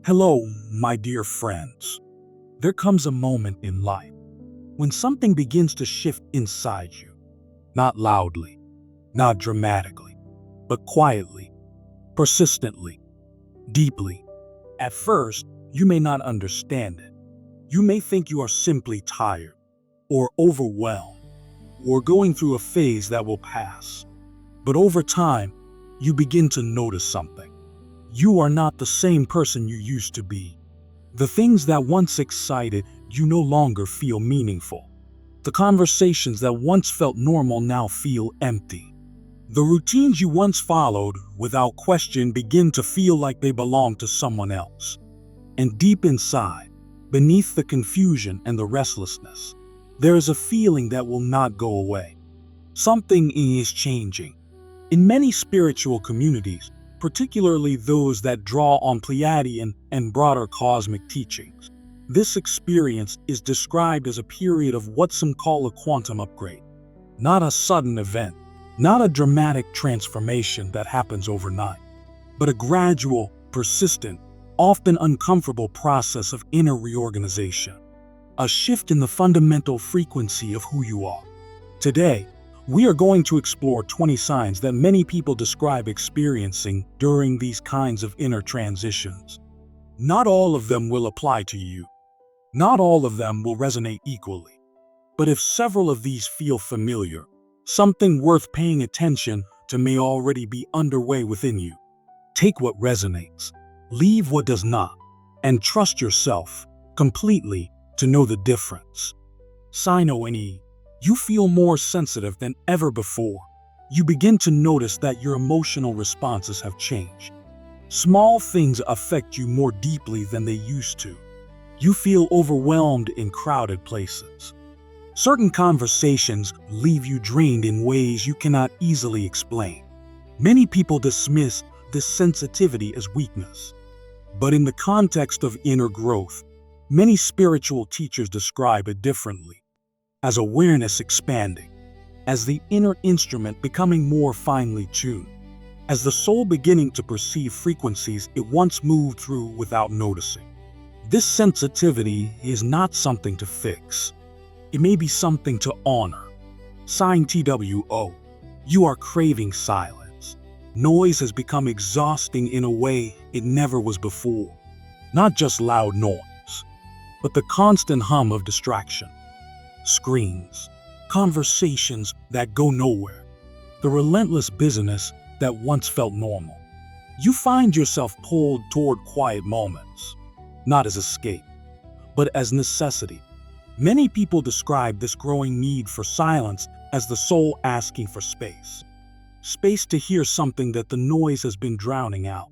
Hello, my dear friends. There comes a moment in life when something begins to shift inside you. Not loudly, not dramatically, but quietly, persistently, deeply. At first, you may not understand it. You may think you are simply tired, or overwhelmed, or going through a phase that will pass. But over time, you begin to notice something. You are not the same person you used to be. The things that once excited you no longer feel meaningful. The conversations that once felt normal now feel empty. The routines you once followed without question begin to feel like they belong to someone else. And deep inside, beneath the confusion and the restlessness, there is a feeling that will not go away. Something is changing. In many spiritual communities, particularly those that draw on Pleiadian and broader cosmic teachings, this experience is described as a period of what some call a quantum upgrade. Not a sudden event, not a dramatic transformation that happens overnight, but a gradual, persistent, often uncomfortable process of inner reorganization. A shift in the fundamental frequency of who you are. Today, we are going to explore 20 signs that many people describe experiencing during these kinds of inner transitions. Not all of them will apply to you. Not all of them will resonate equally. But if several of these feel familiar, something worth paying attention to may already be underway within you. Take what resonates, leave what does not, and trust yourself completely to know the difference. Sign O-N-E. You feel more sensitive than ever before. You begin to notice that your emotional responses have changed. Small things affect you more deeply than they used to. You feel overwhelmed in crowded places. Certain conversations leave you drained in ways you cannot easily explain. Many people dismiss this sensitivity as weakness. But in the context of inner growth, many spiritual teachers describe it differently. As awareness expanding, as the inner instrument becoming more finely tuned, as the soul beginning to perceive frequencies it once moved through without noticing. This sensitivity is not something to fix. It may be something to honor. Sign TWO. You are craving silence. Noise has become exhausting in a way it never was before. Not just loud noise, but the constant hum of distraction. Screens, conversations that go nowhere, the relentless busyness that once felt normal. You find yourself pulled toward quiet moments, not as escape, but as necessity. Many people describe this growing need for silence as the soul asking for space. Space to hear something that the noise has been drowning out.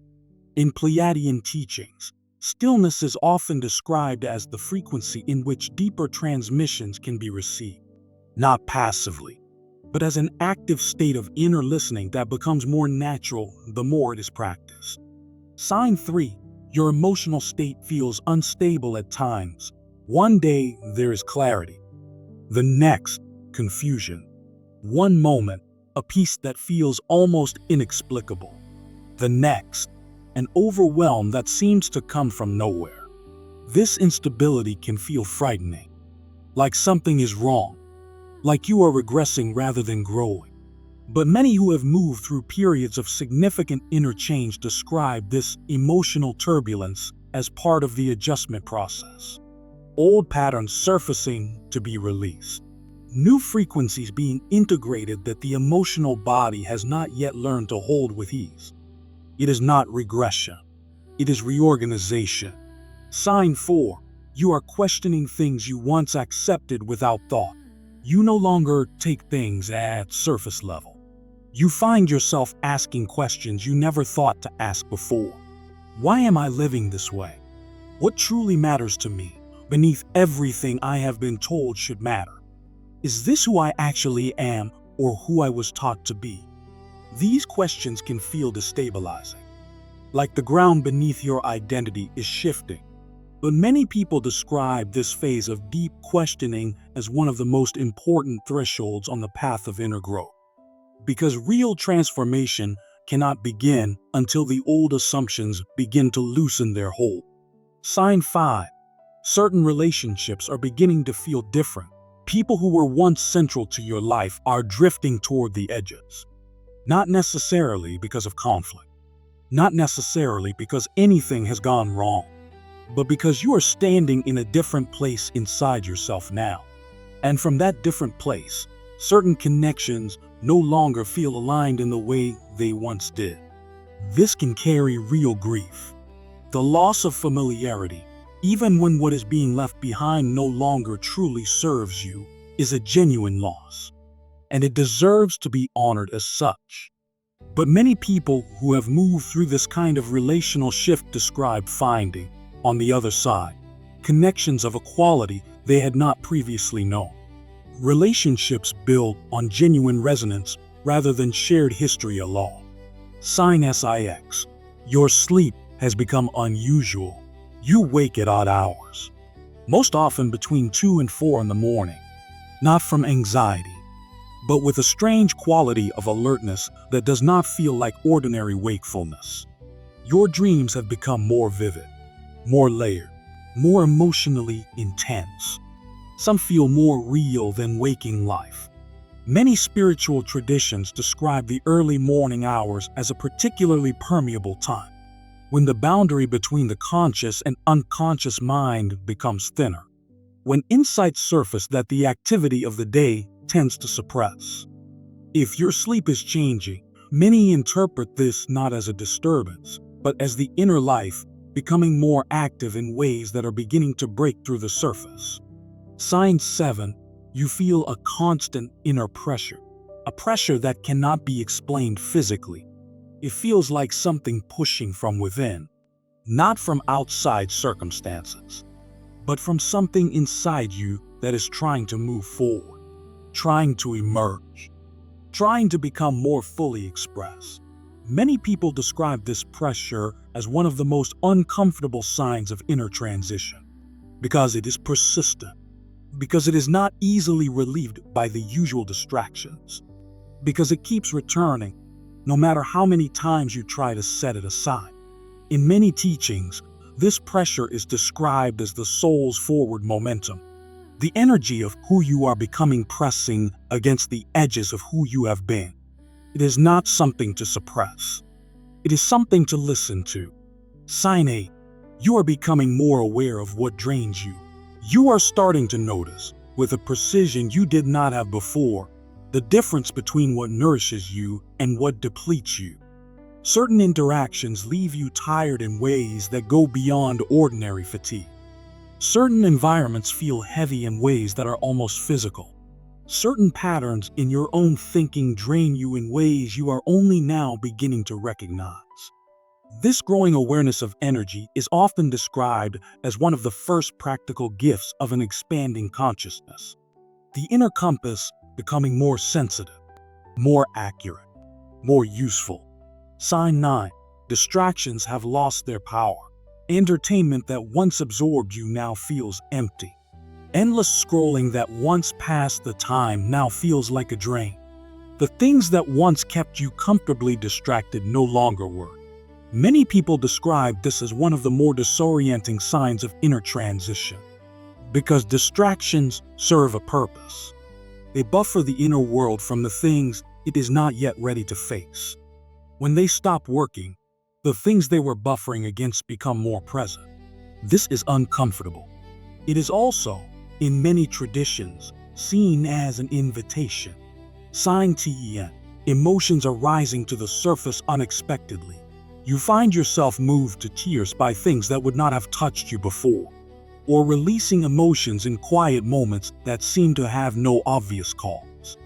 In Pleiadian teachings, stillness is often described as the frequency in which deeper transmissions can be received, not passively, but as an active state of inner listening that becomes more natural the more it is practiced. Sign 3. Your emotional state feels unstable at times. One day there is clarity, the next, confusion. One moment, a peace that feels almost inexplicable. The next, an overwhelm that seems to come from nowhere. This instability can feel frightening, like something is wrong, like you are regressing rather than growing. But many who have moved through periods of significant inner change describe this emotional turbulence as part of the adjustment process. Old patterns surfacing to be released. New frequencies being integrated that the emotional body has not yet learned to hold with ease. It is not regression. It is reorganization. Sign 4. You are questioning things you once accepted without thought. You no longer take things at surface level. You find yourself asking questions you never thought to ask before. Why am I living this way? What truly matters to me beneath everything I have been told should matter? Is this who I actually am or who I was taught to be? These questions can feel destabilizing, like the ground beneath your identity is shifting. But many people describe this phase of deep questioning as one of the most important thresholds on the path of inner growth. Because real transformation cannot begin until the old assumptions begin to loosen their hold. Sign 5. Certain relationships are beginning to feel different. People who were once central to your life are drifting toward the edges. Not necessarily because of conflict. Not necessarily because anything has gone wrong. But because you are standing in a different place inside yourself now. And from that different place, certain connections no longer feel aligned in the way they once did. This can carry real grief. The loss of familiarity, even when what is being left behind no longer truly serves you, is a genuine loss. And it deserves to be honored as such. But many people who have moved through this kind of relational shift describe finding, on the other side, connections of a quality they had not previously known. Relationships built on genuine resonance rather than shared history alone. Sign SIX. Your sleep has become unusual. You wake at odd hours, most often between 2 and 4 in the morning, not from anxiety, but with a strange quality of alertness that does not feel like ordinary wakefulness. Your dreams have become more vivid, more layered, more emotionally intense. Some feel more real than waking life. Many spiritual traditions describe the early morning hours as a particularly permeable time, when the boundary between the conscious and unconscious mind becomes thinner, when insights surface that the activity of the day tends to suppress. If your sleep is changing, many interpret this not as a disturbance, but as the inner life becoming more active in ways that are beginning to break through the surface. Sign 7. You feel a constant inner pressure, a pressure that cannot be explained physically. It feels like something pushing from within, not from outside circumstances, but from something inside you that is trying to move forward, trying to emerge, trying to become more fully expressed. Many people describe this pressure as one of the most uncomfortable signs of inner transition, because it is persistent, because it is not easily relieved by the usual distractions, because it keeps returning, no matter how many times you try to set it aside. In many teachings, this pressure is described as the soul's forward momentum, the energy of who you are becoming pressing against the edges of who you have been. It is not something to suppress. It is something to listen to. Sign 8. You are becoming more aware of what drains you. You are starting to notice, with a precision you did not have before, the difference between what nourishes you and what depletes you. Certain interactions leave you tired in ways that go beyond ordinary fatigue. Certain environments feel heavy in ways that are almost physical. Certain patterns in your own thinking drain you in ways you are only now beginning to recognize. This growing awareness of energy is often described as one of the first practical gifts of an expanding consciousness. The inner compass becoming more sensitive, more accurate, more useful. Sign 9. Distractions have lost their power. Entertainment that once absorbed you now feels empty. Endless scrolling that once passed the time now feels like a drain. The things that once kept you comfortably distracted no longer work. Many people describe this as one of the more disorienting signs of inner transition, because distractions serve a purpose. They buffer the inner world from the things it is not yet ready to face. When they stop working, the things they were buffering against become more present. This is uncomfortable. It is also, in many traditions, seen as an invitation. Sign TEN. Emotions are rising to the surface unexpectedly. You find yourself moved to tears by things that would not have touched you before, or releasing emotions in quiet moments that seem to have no obvious cause,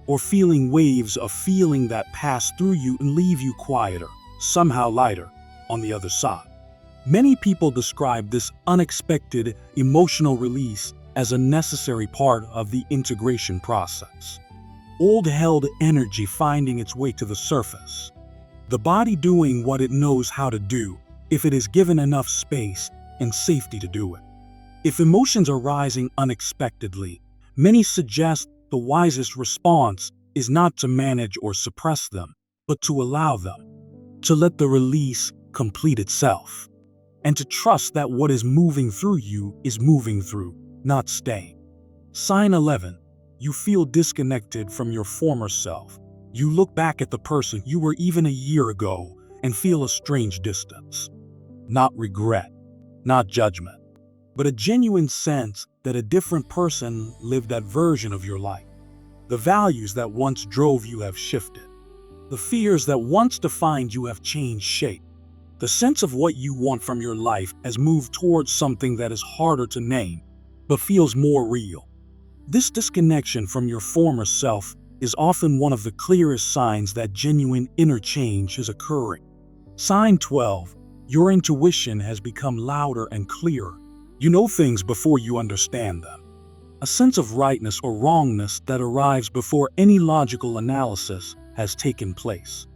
or feeling waves of feeling that pass through you and leave you quieter, somehow lighter, on the other side. Many people describe this unexpected emotional release as a necessary part of the integration process. Old-held energy finding its way to the surface. The body doing what it knows how to do if it is given enough space and safety to do it. If emotions are rising unexpectedly, many suggest the wisest response is not to manage or suppress them, but to allow them, to let the release complete itself. and to trust that what is moving through you is moving through, not staying. Sign 11. You feel disconnected from your former self. You look back at the person you were even a year ago and feel a strange distance. Not regret, not judgment, but a genuine sense that a different person lived that version of your life. The values that once drove you have shifted. The fears that once defined you have changed shape. The sense of what you want from your life has moved towards something that is harder to name, but feels more real. This disconnection from your former self is often one of the clearest signs that genuine inner change is occurring. Sign 12. Your intuition has become louder and clearer. You know things before you understand them. A sense of rightness or wrongness that arrives before any logical analysis has taken place.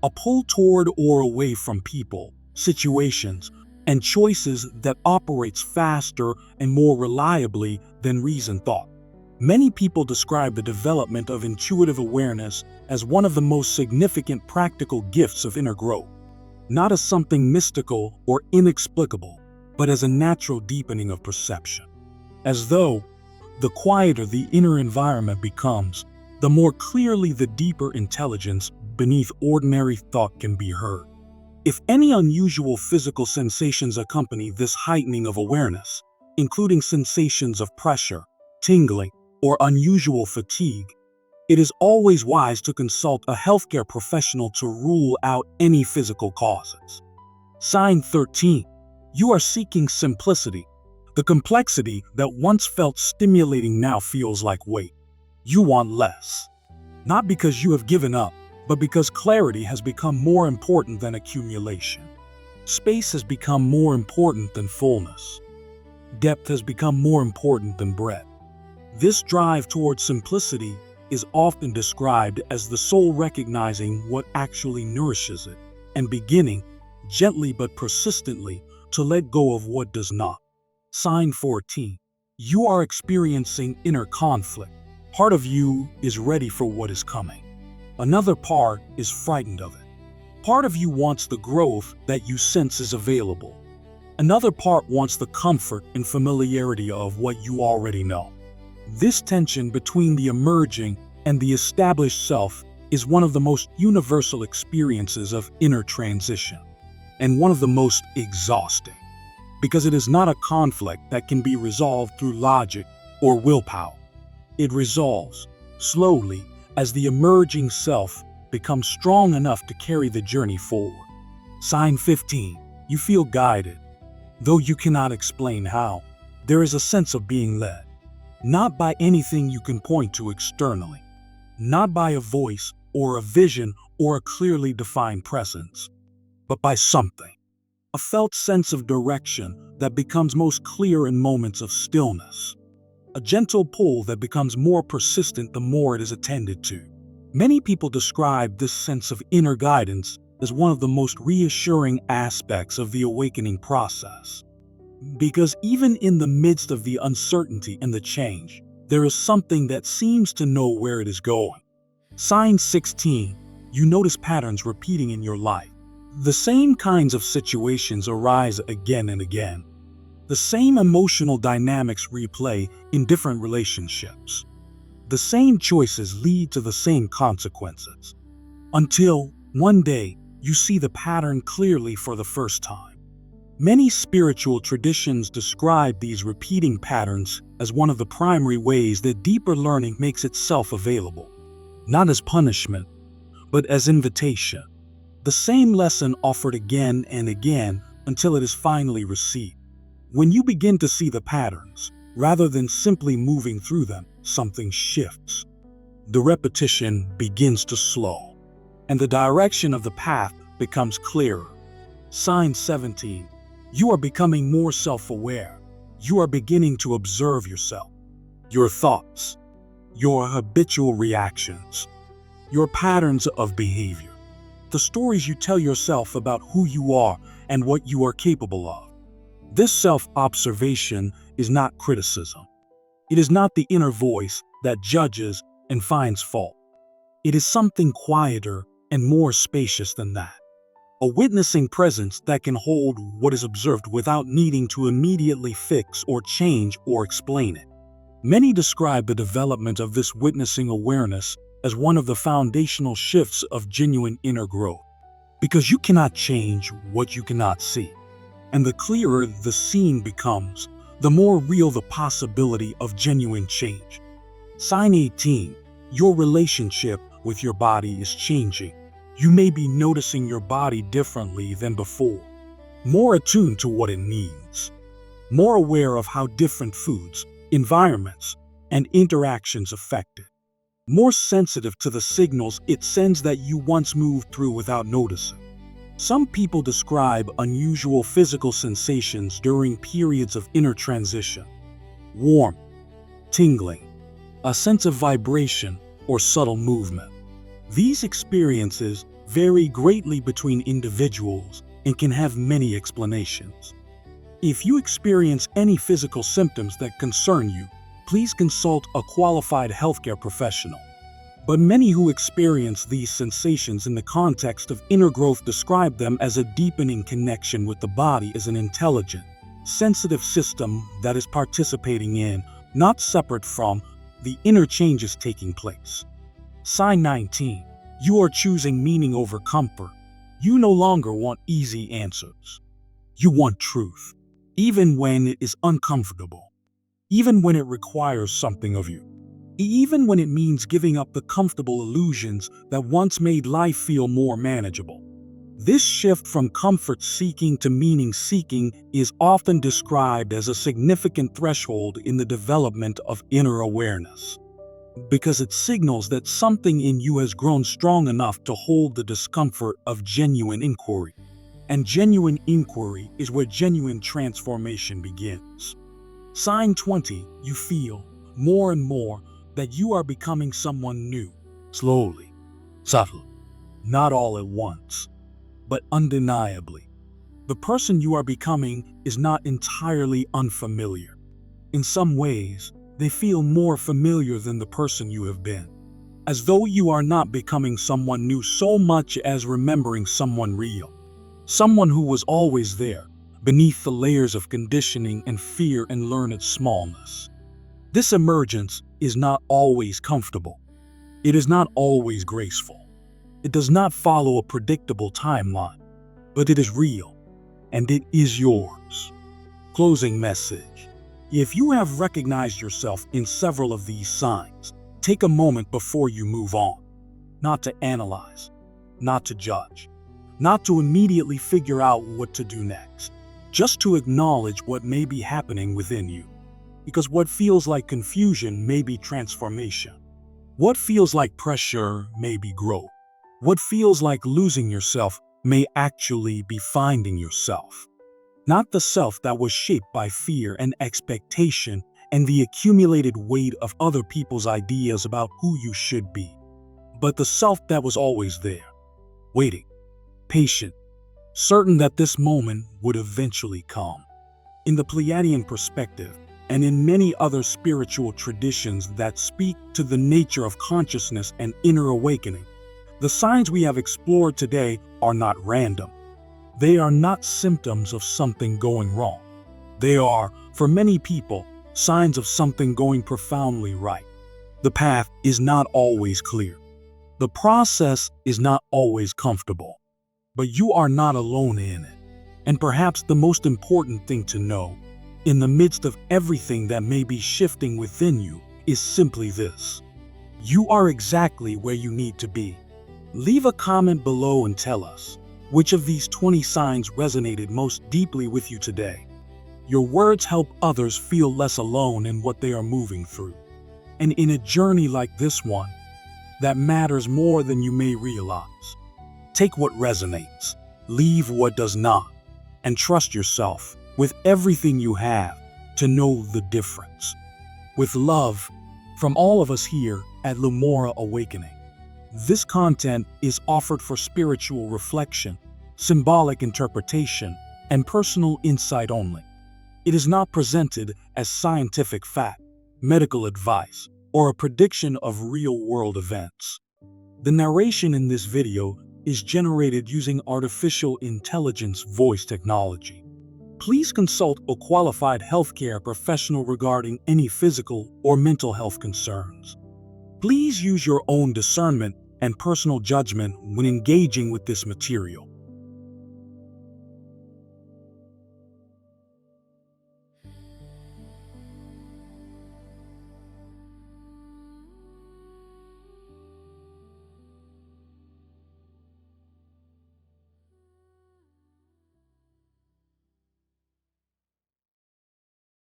A pull toward or away from people, situations, and choices that operates faster and more reliably than reason thought. Many people describe the development of intuitive awareness as one of the most significant practical gifts of inner growth, not as something mystical or inexplicable, but as a natural deepening of perception. As though, the quieter the inner environment becomes, the more clearly the deeper intelligence beneath ordinary thought can be heard. If any unusual physical sensations accompany this heightening of awareness, including sensations of pressure, tingling, or unusual fatigue, it is always wise to consult a healthcare professional to rule out any physical causes. Sign 13. You are seeking simplicity. The complexity that once felt stimulating now feels like weight. You want less. Not because you have given up, but because clarity has become more important than accumulation. Space has become more important than fullness. Depth has become more important than breadth. This drive towards simplicity is often described as the soul recognizing what actually nourishes it and beginning, gently but persistently, to let go of what does not. Sign 14. You are experiencing inner conflict. Part of you is ready for what is coming. Another part is frightened of it. Part of you wants the growth that you sense is available. Another part wants the comfort and familiarity of what you already know. This tension between the emerging and the established self is one of the most universal experiences of inner transition, and one of the most exhausting, because it is not a conflict that can be resolved through logic or willpower. It resolves, slowly, as the emerging self becomes strong enough to carry the journey forward. Sign 15. You feel guided. Though you cannot explain how, there is a sense of being led. Not by anything you can point to externally. Not by a voice or a vision or a clearly defined presence, but by something. A felt sense of direction that becomes most clear in moments of stillness. A gentle pull that becomes more persistent the more it is attended to. Many people describe this sense of inner guidance as one of the most reassuring aspects of the awakening process. Because even in the midst of the uncertainty and the change, there is something that seems to know where it is going. Sign 16. You notice patterns repeating in your life. The same kinds of situations arise again and again. The same emotional dynamics replay in different relationships. The same choices lead to the same consequences. Until, one day, you see the pattern clearly for the first time. Many spiritual traditions describe these repeating patterns as one of the primary ways that deeper learning makes itself available. Not as punishment, but as invitation. The same lesson offered again and again until it is finally received. When you begin to see the patterns, rather than simply moving through them, something shifts. The repetition begins to slow, and the direction of the path becomes clearer. Sign 17. You are becoming more self-aware. You are beginning to observe yourself, your thoughts, your habitual reactions, your patterns of behavior, the stories you tell yourself about who you are and what you are capable of. This self-observation is not criticism. It is not the inner voice that judges and finds fault. It is something quieter and more spacious than that. a witnessing presence that can hold what is observed without needing to immediately fix or change or explain it. Many describe the development of this witnessing awareness as one of the foundational shifts of genuine inner growth, because you cannot change what you cannot see. And the clearer the scene becomes, the more real the possibility of genuine change. Sign 18. Your relationship with your body is changing. You may be noticing your body differently than before, more attuned to what it needs, more aware of how different foods, environments, and interactions affect it, more sensitive to the signals it sends that you once moved through without noticing. Some people describe unusual physical sensations during periods of inner transition: warmth, tingling, a sense of vibration, or subtle movement. These experiences vary greatly between individuals and can have many explanations. If you experience any physical symptoms that concern you, please consult a qualified healthcare professional. But many who experience these sensations in the context of inner growth describe them as a deepening connection with the body as an intelligent, sensitive system that is participating in, not separate from, the inner changes taking place. Sign 19. You are choosing meaning over comfort. You no longer want easy answers. You want truth, even when it is uncomfortable, even when it requires something of you, even when it means giving up the comfortable illusions that once made life feel more manageable. This shift from comfort-seeking to meaning-seeking is often described as a significant threshold in the development of inner awareness, because it signals that something in you has grown strong enough to hold the discomfort of genuine inquiry. And genuine inquiry is where genuine transformation begins. Sign 20. You feel, more and more, that you are becoming someone new, slowly, subtly, not all at once, but undeniably. The person you are becoming is not entirely unfamiliar. In some ways, they feel more familiar than the person you have been, as though you are not becoming someone new so much as remembering someone real, someone who was always there, beneath the layers of conditioning and fear and learned smallness. This emergence is not always comfortable. It is not always graceful. It does not follow a predictable timeline, but it is real, and it is yours. Closing message. If you have recognized yourself in several of these signs, take a moment before you move on, not to analyze, not to judge, not to immediately figure out what to do next, just to acknowledge what may be happening within you. Because what feels like confusion may be transformation. What feels like pressure may be growth. What feels like losing yourself may actually be finding yourself. Not the self that was shaped by fear and expectation and the accumulated weight of other people's ideas about who you should be, but the self that was always there, waiting, patient, certain that this moment would eventually come. In the Pleiadian perspective, and in many other spiritual traditions that speak to the nature of consciousness and inner awakening, the signs we have explored today are not random. They are not symptoms of something going wrong. They are, for many people, signs of something going profoundly right. The path is not always clear. The process is not always comfortable. But you are not alone in it. And perhaps the most important thing to know, in the midst of everything that may be shifting within you, is simply this: you are exactly where you need to be. Leave a comment below and tell us which of these 20 signs resonated most deeply with you today. Your words help others feel less alone in what they are moving through. And in a journey like this one, that matters more than you may realize. Take what resonates, leave what does not, and trust yourself with everything you have to know the difference. With love, from all of us here at Lemora Awakening. This content is offered for spiritual reflection, symbolic interpretation, and personal insight only. It is not presented as scientific fact, medical advice, or a prediction of real-world events. The narration in this video is generated using artificial intelligence voice technology. Please consult a qualified healthcare professional regarding any physical or mental health concerns. Please use your own discernment and personal judgment when engaging with this material.